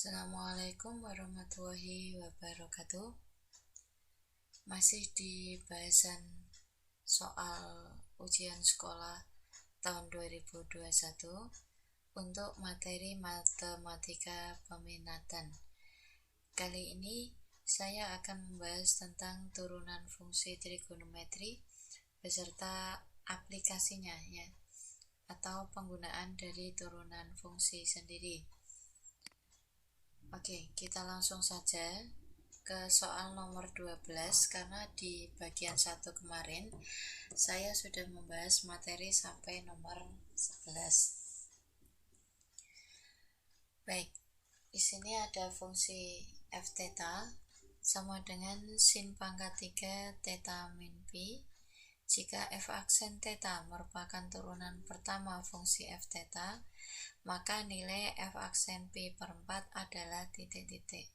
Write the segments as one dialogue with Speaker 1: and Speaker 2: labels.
Speaker 1: Assalamualaikum warahmatullahi wabarakatuh. Masih di bahasan soal ujian sekolah tahun 2021 untuk materi matematika peminatan. Kali ini saya akan membahas tentang turunan fungsi trigonometri beserta aplikasinya ya, atau penggunaan dari turunan fungsi sendiri. Oke, kita langsung saja ke soal nomor 12 karena di bagian 1 kemarin saya sudah membahas materi sampai nomor 11. Baik, di sini ada fungsi f theta sama dengan sin pangkat 3 theta min pi. Jika f aksen theta merupakan turunan pertama fungsi f theta, maka nilai f aksen pi per 4 adalah titik-titik.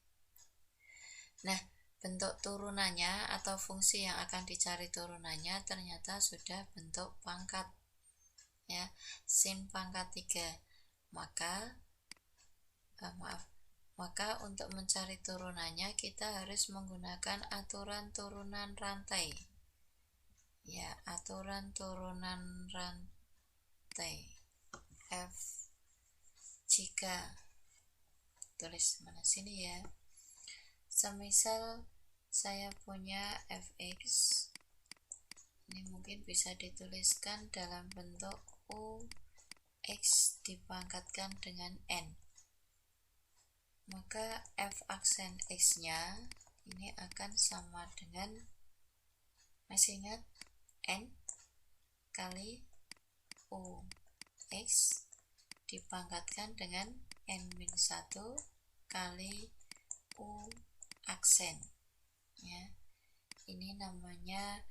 Speaker 1: Nah, bentuk turunannya atau fungsi yang akan dicari turunannya ternyata sudah bentuk pangkat ya, sin pangkat 3. Maka untuk mencari turunannya kita harus menggunakan aturan turunan rantai. Ya, aturan turunan rantai F. Jika tulis mana sini ya, semisal saya punya fx, ini mungkin bisa dituliskan dalam bentuk ux dipangkatkan dengan n, maka f aksen x nya ini akan sama dengan, masih ingat, n kali ux dipangkatkan dengan n-1 kali u aksen ya. Ini namanya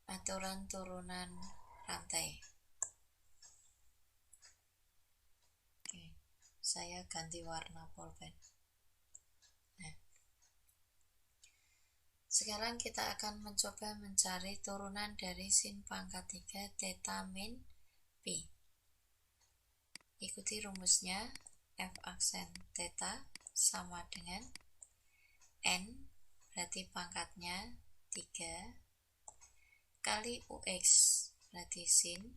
Speaker 1: aturan turunan rantai. Oke, saya ganti warna pulpen. Nah, sekarang kita akan mencoba mencari turunan dari sin pangkat 3 theta min pi. Ikuti rumusnya. F aksen theta sama dengan n, berarti pangkatnya 3, kali ux, berarti sin,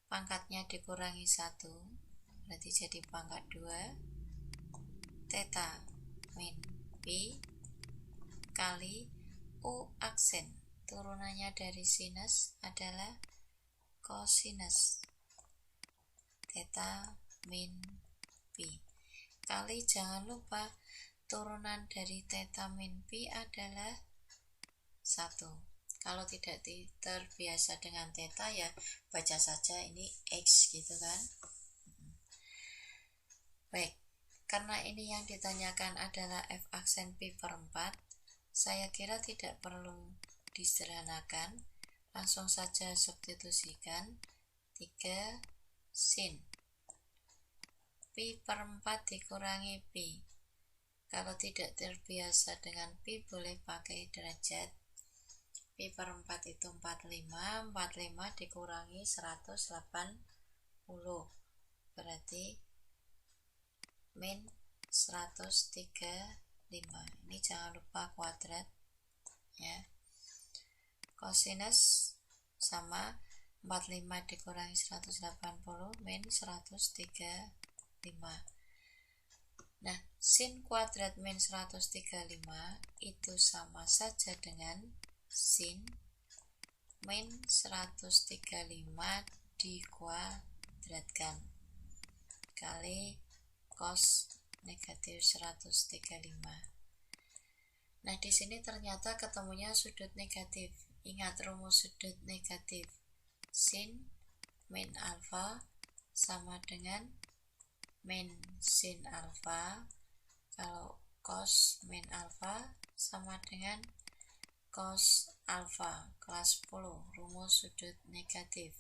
Speaker 1: pangkatnya dikurangi 1, berarti jadi pangkat 2, theta min pi, kali u aksen, turunannya dari sinus adalah kosinus theta min pi, kali jangan lupa turunan dari theta min pi adalah 1. Kalau tidak terbiasa dengan theta ya baca saja ini x gitu kan. Baik, karena ini yang ditanyakan adalah f aksen pi per 4, saya kira tidak perlu disederhanakan, langsung saja substitusikan 3 sin pi per 4 dikurangi pi. Kalau tidak terbiasa dengan pi boleh pakai derajat. Pi per 4 itu 45, 45 dikurangi 180, berarti min 135. Ini jangan lupa kuadrat ya. Kosinus sama 45 dikurangi 180 min 135. Nah, sin kuadrat min 135 itu sama saja dengan sin min 135 dikuadratkan kali cos negatif 135. Nah, di sini ternyata ketemunya sudut negatif. Ingat rumus sudut negatif. Sin min alfa sama dengan min sin alfa, kalau cos min alfa sama dengan cos alfa. Kelas 10 rumus sudut negatif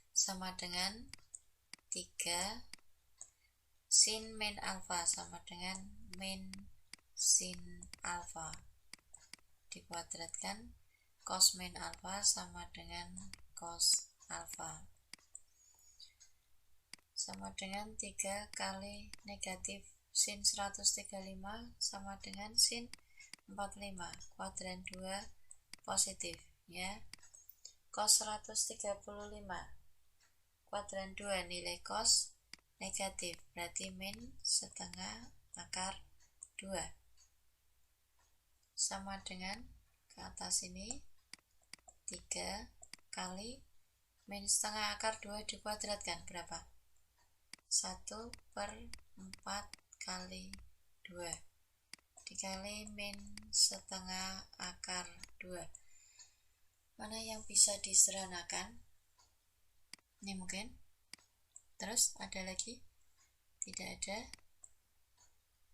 Speaker 1: sama dengan 3 sin min alfa sama dengan min sin alfa dikuadratkan cos min alfa sama dengan cos alfa. sama dengan 3 kali negatif sin 135 sama dengan sin 45, kuadran 2 positif ya. Cos 135 kuadran 2 nilai cos negatif, berarti min setengah akar 2 sama dengan ke atas ini 3 kali min setengah akar 2 dikuadratkan berapa? 1/4 kali 2 dikali min setengah akar 2. Mana yang bisa disederhanakan? Ini mungkin. Terus ada lagi? Tidak ada.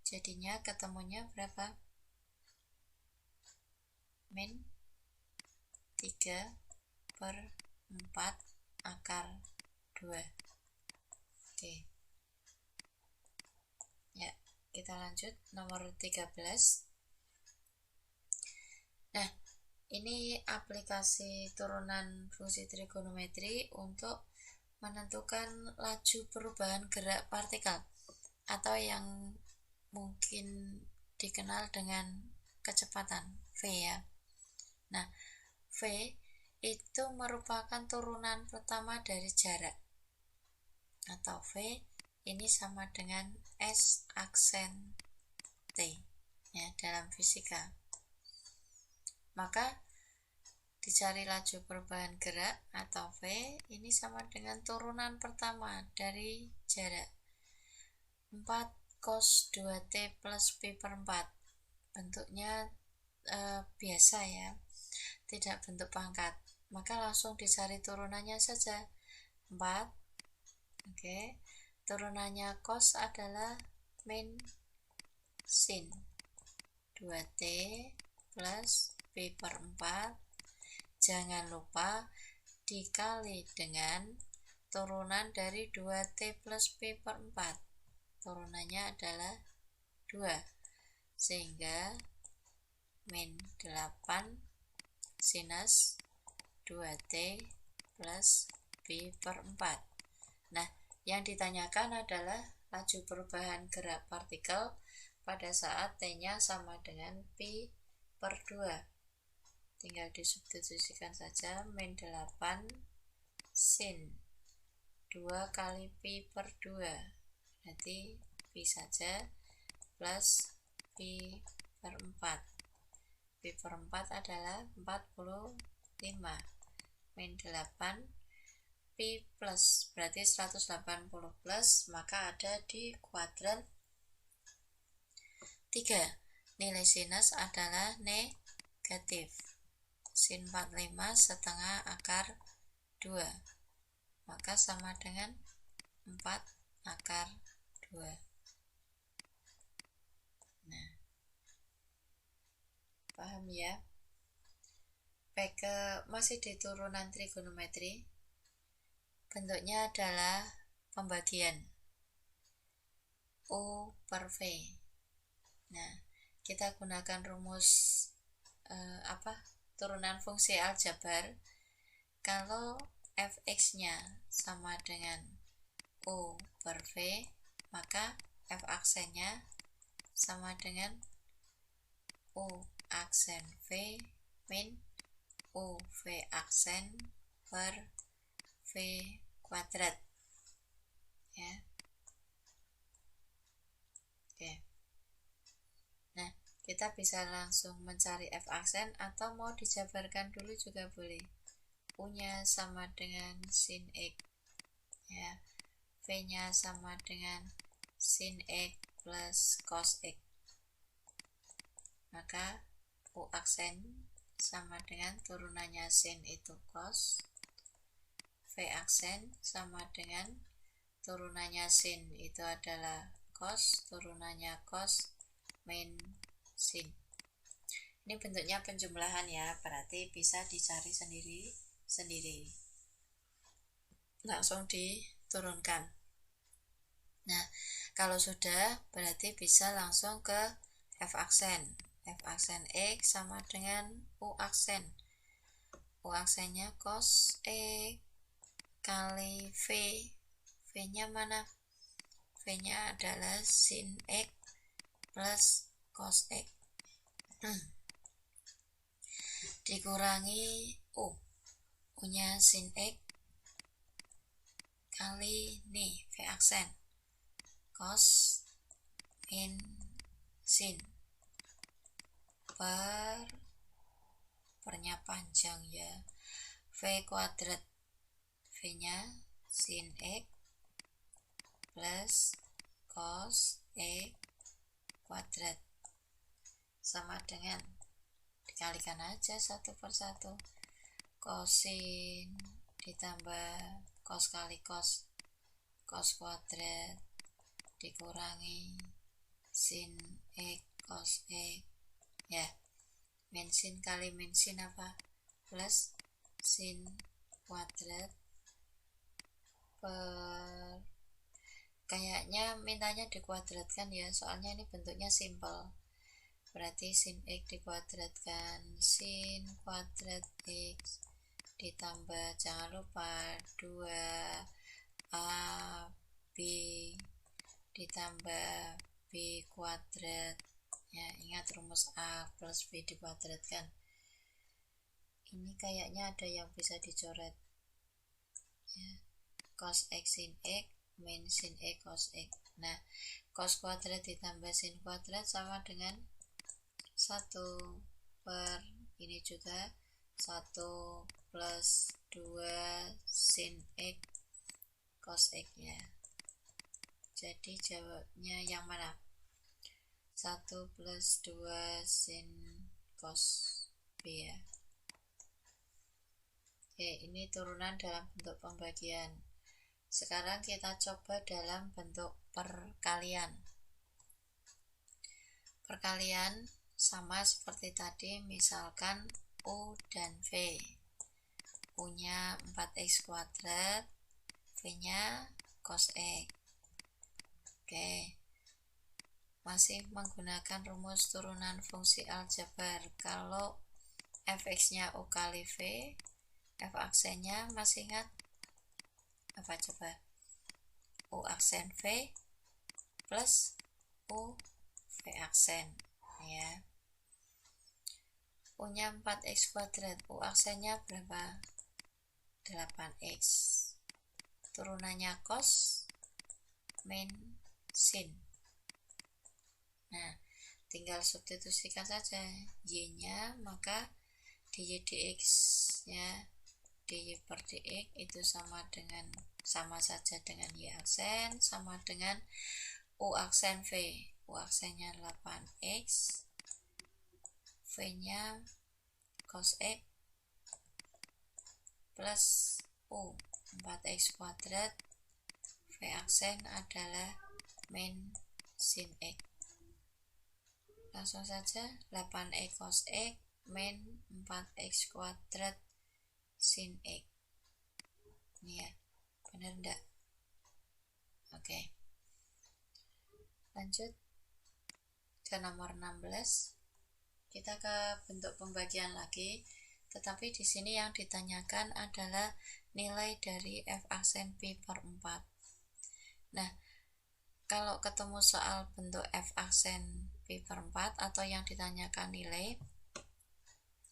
Speaker 1: Jadinya ketemunya berapa? Min 3/4 akar 2. Oke. Ya, kita lanjut nomor 13. Nah, ini aplikasi turunan fungsi trigonometri untuk menentukan laju perubahan gerak partikel atau yang mungkin dikenal dengan kecepatan V ya. Nah, V itu merupakan turunan pertama dari jarak, atau V ini sama dengan S aksen T ya dalam fisika. Maka dicari laju perubahan gerak atau V ini sama dengan turunan pertama dari jarak 4 cos 2T plus Pi/4. Bentuknya biasa ya, tidak bentuk pangkat. Maka langsung dicari turunannya saja. 4. Oke. Turunannya cos adalah min sin 2T plus Pi/4. Jangan lupa dikali dengan turunan dari 2T plus Pi/4. Turunannya adalah 2. Sehingga min 8 sinus 2T plus Pi/4. Nah, yang ditanyakan adalah laju perubahan gerak partikel pada saat T-nya sama dengan Pi/2. Tinggal disubstitusikan saja, min 8 sin 2 kali Pi/2. Berarti Pi saja plus Pi/4. Pi/4 adalah 45. Min 8 Pi plus berarti 180 plus, maka ada di kuadran 3. Nilai sinus adalah negatif sin 45 setengah akar 2, maka sama dengan 4 akar 2. Nah, paham ya? Baik, masih di turunan trigonometri. Bentuknya adalah pembagian U per V. Nah, kita gunakan rumus turunan fungsi aljabar. Kalau fx-nya sama dengan U per V, maka f aksennya sama dengan U aksen V min U V aksen per V kuadrat ya. Oke. Nah, kita bisa langsung mencari f aksen atau mau dijabarkan dulu juga boleh. U-nya sama dengan sin X ya. V-nya sama dengan sin X plus cos X. Maka U aksen sama dengan turunannya sin itu cos, V aksen sama dengan turunannya sin itu adalah cos, turunannya cos min sin. Ini bentuknya penjumlahan ya, berarti bisa dicari sendiri. Langsung diturunkan. Nah, kalau sudah berarti bisa langsung ke f aksen. F aksen X sama dengan U aksen. U aksennya cos X kali V V-nya mana? V-nya adalah sin X plus cos X dikurangi U-nya sin X kali nih V aksen cos min sin pernya panjang ya, V kuadrat, V-nya sin X plus cos X kuadrat sama dengan, dikalikan aja satu per satu, kosin ditambah cos kali cos, cos kuadrat dikurangi sin X cos X ya, min sin kali min sin apa? Plus sin kuadrat per, kayaknya mintanya dikuadratkan ya, soalnya ini bentuknya simple, berarti sin X dikuadratkan sin kuadrat X ditambah jangan lupa 2AB ditambah B kuadrat ya, ingat rumus A plus B dikuadratkan. Ini kayaknya ada yang bisa dicoret ya, cos X sin X min sin X cos X. Nah, cos kuadrat ditambah sin kuadrat sama dengan 1 per ini juga 1 plus 2 sin X cos X ya. Jadi jawabnya yang mana? 1 plus 2 sin cos B ya. Oke, ini turunan dalam bentuk pembagian. Sekarang kita coba dalam bentuk perkalian. Perkalian sama seperti tadi, misalkan U dan V. U-nya 4X kuadrat, V-nya cos X. Oke, masih menggunakan rumus turunan fungsi aljabar. Kalau fx-nya U kali V, f aksennya masih ingat apa coba? U aksen V plus U V aksen ya. U-nya 4X kuadrat, U aksennya berapa? 8X. Turunannya cos min sin. Nah, tinggal substitusikan saja Y-nya, maka dy dx ya, dy per dx itu sama saja dengan Y aksen, sama dengan U aksen V. U aksennya 8X, V-nya cos X plus U 4X kuadrat, V aksen adalah min sin X. Langsung saja 8X cos X min 4X kuadrat sin X. Ini ya, bener enggak? Oke. Lanjut ke nomor 16. Kita ke bentuk pembagian lagi, tetapi di sini yang ditanyakan adalah nilai dari f aksen pi per 4. Nah, kalau ketemu soal bentuk f aksen pi per 4 atau yang ditanyakan nilai,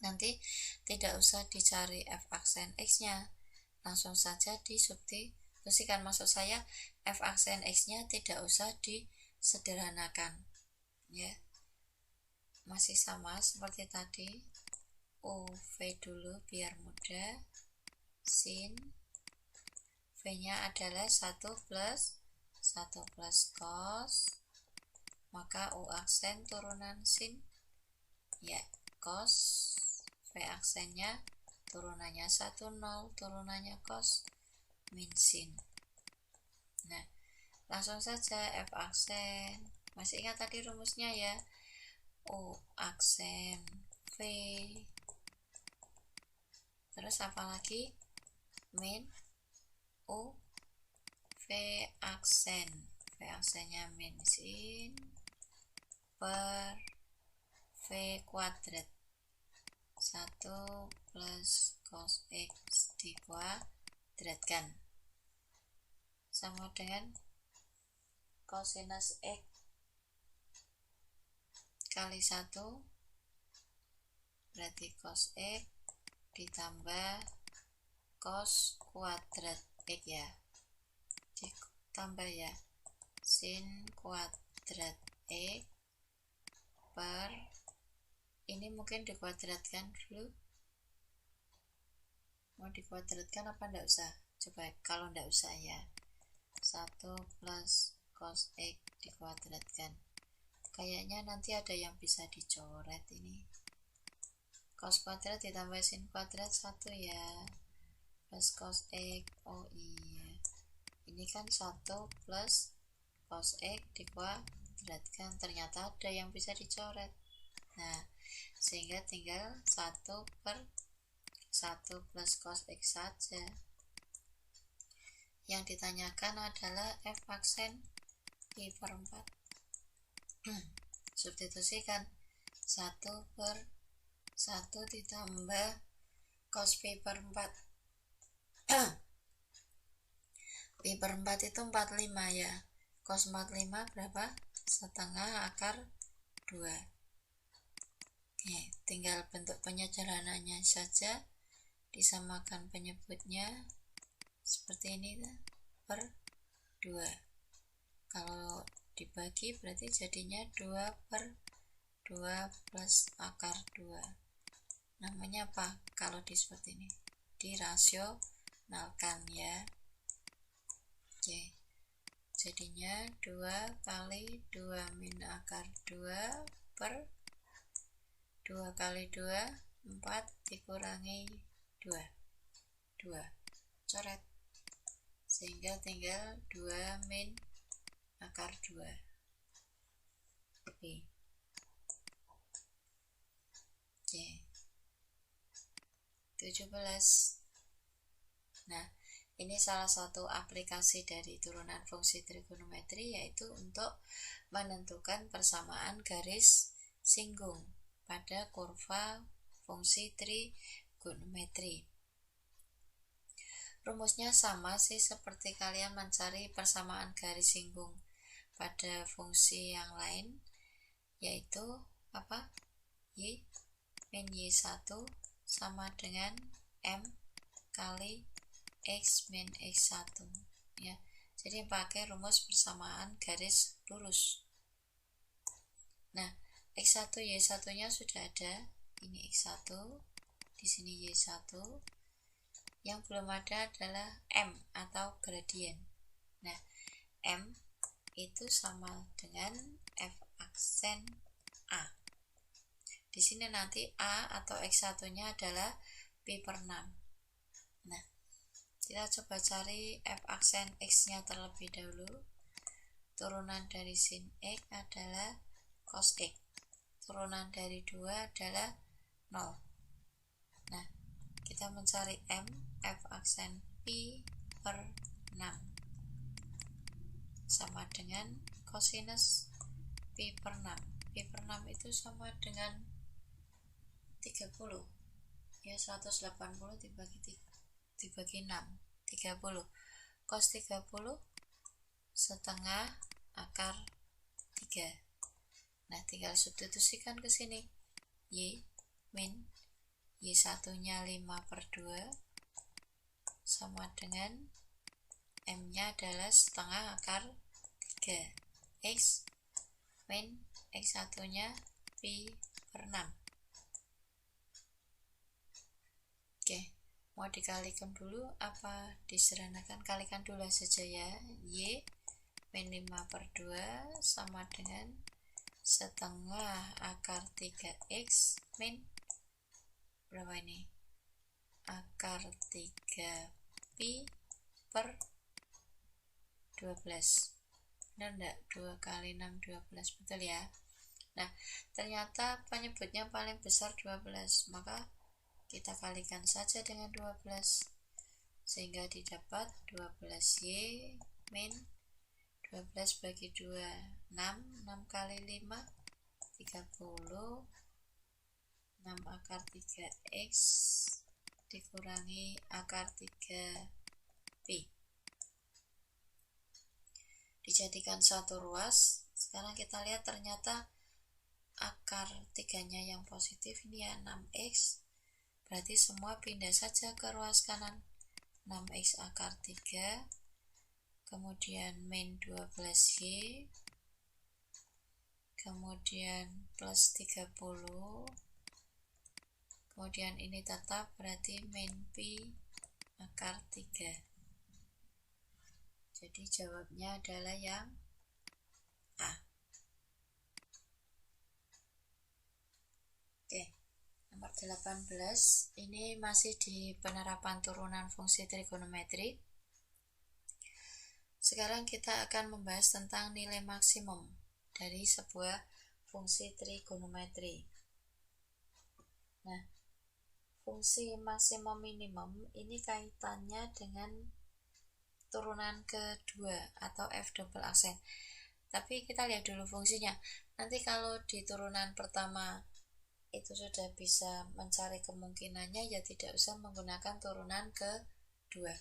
Speaker 1: nanti tidak usah dicari f aksen x-nya, langsung saja disubstitusikan. Maksud saya f aksen x-nya tidak usah disederhanakan ya, masih sama seperti tadi. U V dulu biar mudah, sin V-nya adalah 1 plus cos, maka U aksen turunan sin ya, cos, V aksennya turunannya 1 0, turunannya cos min sin. Nah, langsung saja F aksen, masih ingat tadi rumusnya ya, U aksen V, terus apa lagi, min U V aksen, V aksennya min sin per V kuadrat 1 plus cos X dikuadratkan sama dengan kosinus X kali 1, berarti cos X ditambah cos kuadrat X ya, ditambah ya, sin kuadrat X per, ini mungkin dikuadratkan dulu, mau dikuadratkan apa enggak usah, coba kalau enggak usah ya, 1 plus cos X dikuadratkan, kayaknya nanti ada yang bisa dicoret ini, cos kuadrat ditambah sin kuadrat 1 ya, plus cos X, oh iya, ini kan 1 plus cos X dikuadratkan, ternyata ada yang bisa dicoret. Nah, sehingga tinggal 1 per 1 plus cos X saja. Yang ditanyakan adalah f aksen pi per 4. Substitusikan 1 per 1 ditambah cos pi per 4. Pi per 4 itu 45 ya. Cos 45 berapa? Setengah akar 2. Oke, tinggal bentuk penyederhananya saja, disamakan penyebutnya seperti ini per 2. Kalau dibagi berarti jadinya 2 per 2 plus akar 2. Namanya apa kalau di seperti ini? Dirasionalkan ya. Oke, jadinya 2 kali 2 min akar 2 per 2 kali 2, 4 dikurangi 2, 2, coret, sehingga tinggal 2 min akar 2 Pi. Oke, 17. Nah, ini salah satu aplikasi dari turunan fungsi trigonometri, yaitu untuk menentukan persamaan garis singgung pada kurva fungsi trigonometri. Rumusnya sama sih seperti kalian mencari persamaan garis singgung pada fungsi yang lain, yaitu apa? Y min Y1 sama dengan M kali X min X1 ya. Jadi pakai rumus persamaan garis lurus. Nah, X1 Y1 nya sudah ada, ini X1, di sini Y1. Yang belum ada adalah M atau gradien. Nah, M itu sama dengan F aksen A. Di sini nanti A atau X1 nya adalah pi per 6. Nah, kita coba cari F aksen X nya terlebih dahulu. Turunan dari sin X adalah cos X. Turunan dari 2 adalah 0. Nah, kita mencari M, F aksen pi per 6 sama dengan kosinus pi per 6. Pi per 6 itu sama dengan 30 ya, 180 dibagi 6, 30. Cos 30 setengah akar 3. Nah, tinggal substitusikan ke sini. Y min Y1 nya 5 per 2 sama dengan M nya adalah setengah akar 3. X min X1 nya pi per 6. Oke, mau dikalikan dulu apa disederhanakan? Kalikan dulu saja ya. Y min 5 per 2 sama dengan setengah akar 3X min berapa ini? Akar 3 pi per 12. Benar enggak? 2 kali 6 12, betul ya. Nah, ternyata penyebutnya paling besar 12, maka kita kalikan saja dengan 12 sehingga didapat 12Y min 12 bagi 2 6, 6 kali 5 30, 6 akar 3X dikurangi akar 3 pi. dijadikan satu ruas. Sekarang kita lihat ternyata akar 3-nya yang positif ini ya 6x, berarti semua pindah saja ke ruas kanan. 6x akar 3, kemudian min 12y, kemudian plus 30, kemudian ini tetap berarti min pi akar 3. Jadi jawabnya adalah yang A. Oke, nomor 18 ini masih di penerapan turunan fungsi trigonometri. Sekarang kita akan membahas tentang nilai maksimum dari sebuah fungsi trigonometri. Nah, fungsi maksimum minimum ini kaitannya dengan turunan kedua atau f double aksen. Tapi kita lihat dulu fungsinya. Nanti kalau di turunan pertama itu sudah bisa mencari kemungkinannya, ya tidak usah menggunakan turunan kedua.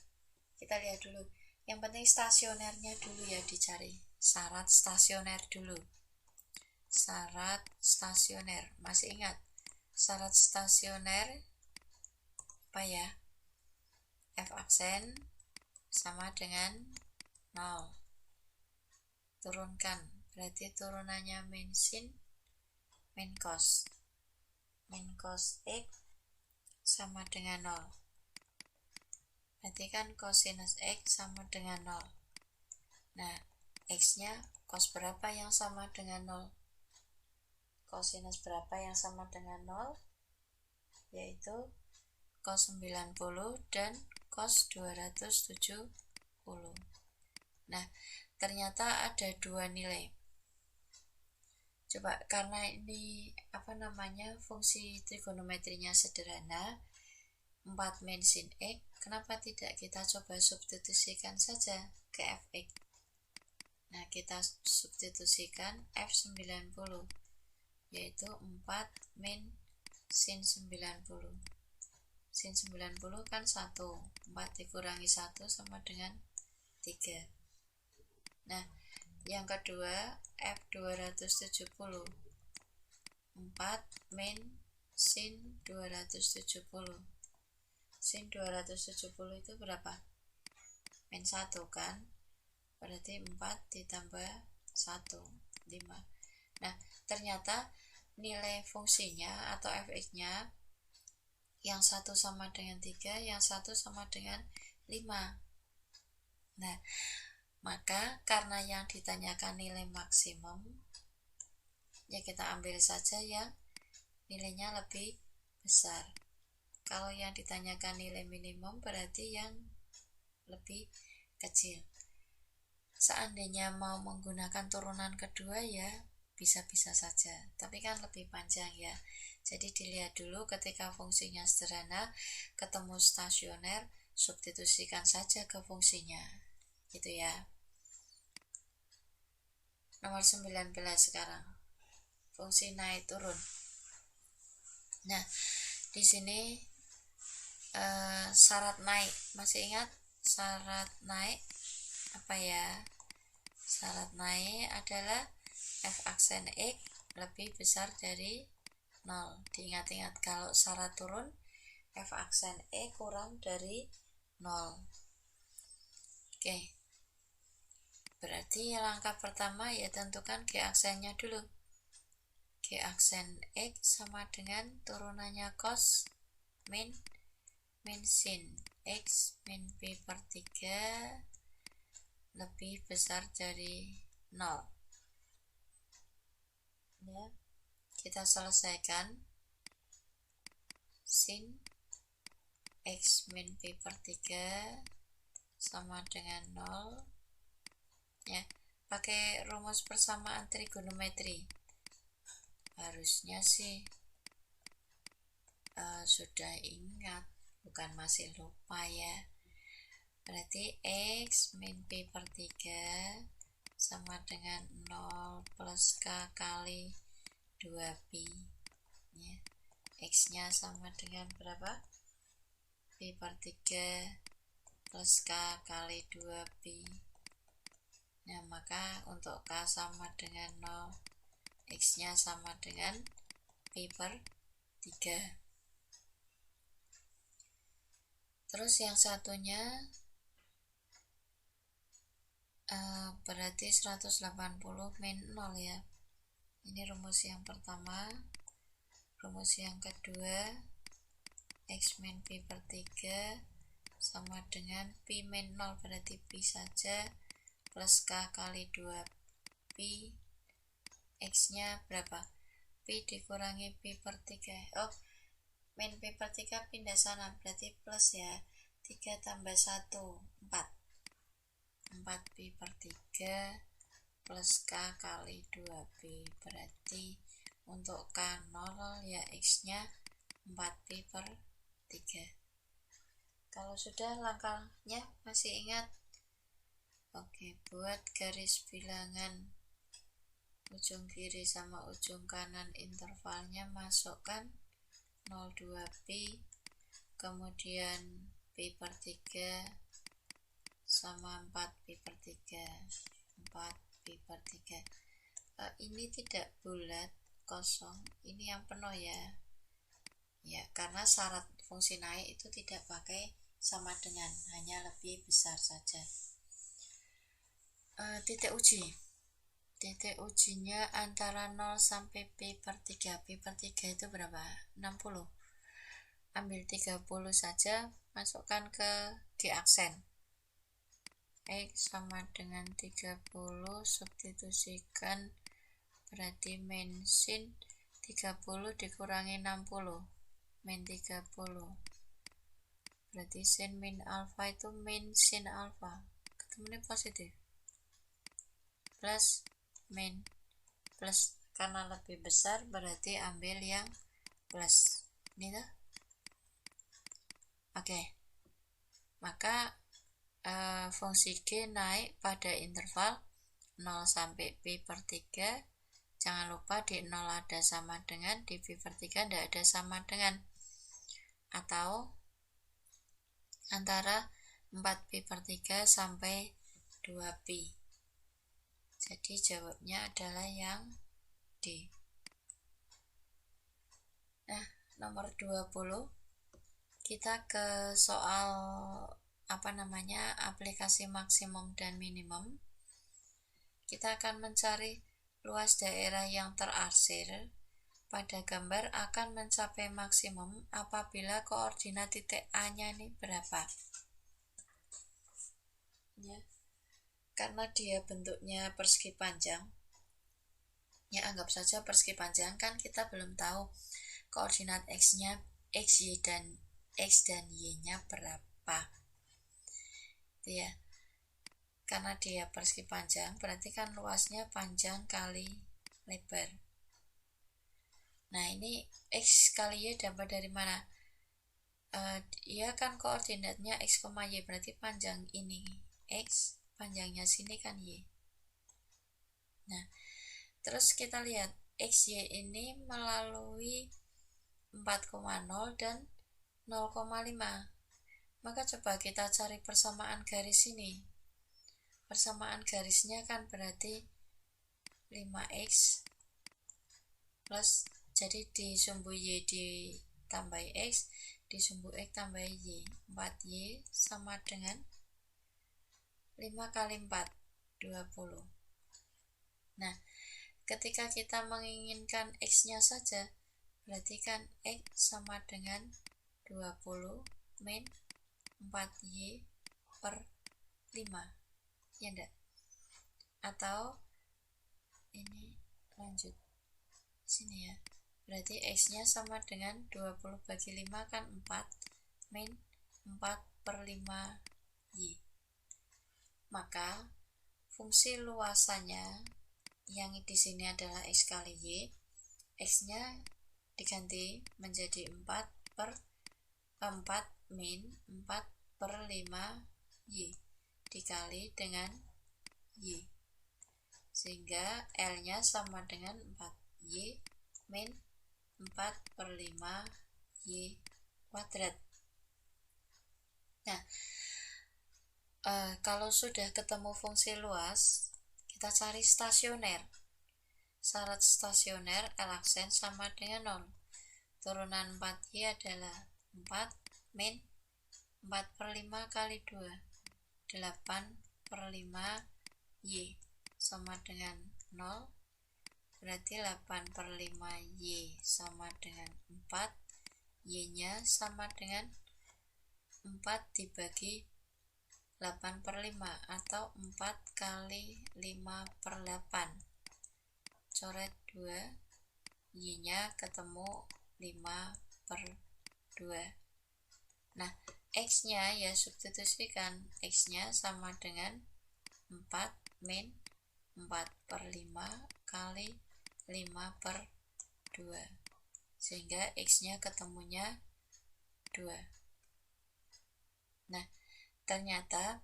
Speaker 1: Kita lihat dulu. Yang penting stasionernya dulu ya dicari. Syarat stasioner dulu. Syarat stasioner. Masih ingat? Syarat stasioner apa ya? F aksen sama dengan 0. Turunkan. Berarti turunannya min sin min cos. Min cos x sama dengan 0. Berarti kan cosinus x sama dengan 0. Nah, x-nya cos berapa yang sama dengan 0? Cosinus berapa yang sama dengan 0? Yaitu cos 90 dan cos 270. Nah, ternyata ada dua nilai. Coba karena ini fungsi trigonometrinya sederhana, 4 min sin x, kenapa tidak kita coba substitusikan saja ke fx. Nah, kita substitusikan f90 yaitu 4 min sin 90. Sin 90 kan 1, 4 dikurangi 1 sama dengan 3. Nah, yang kedua F270, 4 min sin 270. Sin 270 itu berapa? Min 1 kan? Berarti 4 ditambah 1, 5. Nah, ternyata nilai fungsinya atau fx-nya yang satu sama dengan 3, yang satu sama dengan 5. Nah, maka karena yang ditanyakan nilai maksimum, ya kita ambil saja yang nilainya lebih besar. Kalau yang ditanyakan nilai minimum berarti yang lebih kecil. Seandainya mau menggunakan turunan kedua ya bisa-bisa saja, tapi kan lebih panjang ya. Jadi dilihat dulu ketika fungsinya sederhana, ketemu stasioner, substitusikan saja ke fungsinya. Gitu ya. Nomor 19 sekarang. Fungsi naik turun. Nah, di sini syarat naik. Masih ingat syarat naik apa ya? Syarat naik adalah f aksen x lebih besar dari 0. Diingat-ingat kalau syarat turun f aksen e kurang dari 0. Oke. Berarti langkah pertama ya tentukan G aksennya dulu. G aksen X sama dengan turunannya cos min sin X min P per 3 lebih besar dari 0. Ya, kita selesaikan. Sin X min P per 3 sama dengan 0. Ya, pakai rumus persamaan trigonometri. Harusnya sih sudah ingat, bukan masih lupa ya. Berarti X min P per 3 sama dengan 0 plus K kali 2Pi ya. X nya sama dengan berapa? P per 3 plus K kali 2Pi. Nah, maka untuk K sama dengan 0, X nya sama dengan Pi per 3. Terus yang satunya berarti 180 min 0 ya. Ini rumus yang pertama. Rumus yang kedua, X min Pi per 3 sama dengan Pi min 0, berarti Pi saja, plus K kali 2 Pi. X nya berapa? Pi dikurangi Pi per 3. Oh, min Pi per 3 pindah sana, berarti plus ya. 3 tambah 1, 4. 4 Pi per 3 plus K kali 2 Pi. Berarti untuk K 0 ya, X nya 4 Pi per 3. Kalau sudah langkahnya masih ingat? Oke, buat garis bilangan ujung kiri sama ujung kanan intervalnya, masukkan 0,2 Pi, kemudian Pi per 3 sama 4 Pi per 3. 4 Pi per 3. Ini tidak bulat, kosong, ini yang penuh ya. Ya, karena syarat fungsi naik itu tidak pakai sama dengan, hanya lebih besar saja. Titik uji. Titik ujinya antara 0 sampai Pi per 3. Pi per 3 itu berapa? 60. Ambil 30 saja, masukkan ke G aksen. X sama dengan 30, substitusikan, berarti min sin 30 dikurangi 60, min 30. Berarti sin min alfa itu min sin alfa, ketemunya positif. Plus min, plus karena lebih besar berarti ambil yang plus. Ini tuh. Oke. Maka fungsi G naik pada interval 0 sampai Pi per 3. Jangan lupa di 0 ada sama dengan, di Pi per 3 tidak ada sama dengan. Atau antara 4 Pi per 3 sampai 2 Pi. Jadi jawabnya adalah yang D. Nah, nomor 20. Kita ke soal aplikasi maksimum dan minimum. Kita akan mencari luas daerah yang terarsir pada gambar akan mencapai maksimum apabila koordinat titik A-nya ini berapa? Ya. Karena dia bentuknya persegi panjang, ya anggap saja persegi panjang, kan kita belum tahu koordinat X-nya, X dan Y-nya berapa. Ya. Karena dia persegi panjang, berarti kan luasnya panjang kali lebar. Nah, ini X kali Y dapat dari mana? Ya kan koordinatnya X, Y, berarti panjang ini X, panjangnya sini kan Y. Nah, terus kita lihat XY ini melalui 4,0 dan 0,5. Maka coba kita cari persamaan garis ini. Persamaan garisnya kan berarti 5X plus, jadi di sumbu Y ditambah X, di sumbu X tambah Y. 4Y sama dengan 5 kali 4, 20. Nah, ketika kita menginginkan X-nya saja, berarti kan X sama dengan 20 min 4Y per 5. Ya enggak? Atau ini lanjut sini ya. Berarti X-nya sama dengan 20 bagi 5 kan 4 min 4 per 5Y. Maka fungsi luasannya yang di sini adalah X kali Y. X-nya diganti menjadi 4 min 4 per 5Y dikali dengan Y, sehingga L-nya sama dengan 4Y min 4 per 5Y kuadrat. Nah, kalau sudah ketemu fungsi luas, kita cari stasioner. Syarat stasioner L aksen sama dengan 0. Turunan 4Y adalah 4 min 4/5 kali 2, 8/5Y sama dengan 0. Berarti 8/5Y sama dengan 4. Y nya sama dengan 4 dibagi 8/5 atau 4 kali 5/8. Coret 2, Y nya ketemu 5/2. Nah, X nya ya substitusikan, X nya sama dengan 4 min 4/5 kali 5/2, sehingga X nya ketemunya 2. Nah, ternyata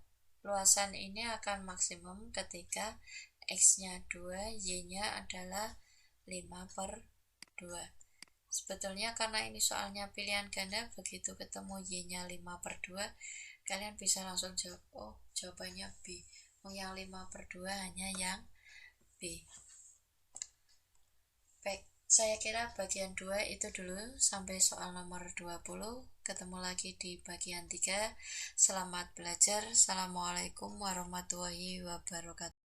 Speaker 1: luasan ini akan maksimum ketika X nya 2, Y nya adalah 5/2. Sebetulnya karena ini soalnya pilihan ganda, begitu ketemu Y nya 5/2, kalian bisa langsung jawab, oh jawabannya B. Yang 5/2 hanya yang B. Baik, saya kira bagian 2 itu dulu, sampai soal nomor 20. Ketemu lagi di bagian 3. Selamat belajar. Assalamualaikum warahmatullahi wabarakatuh.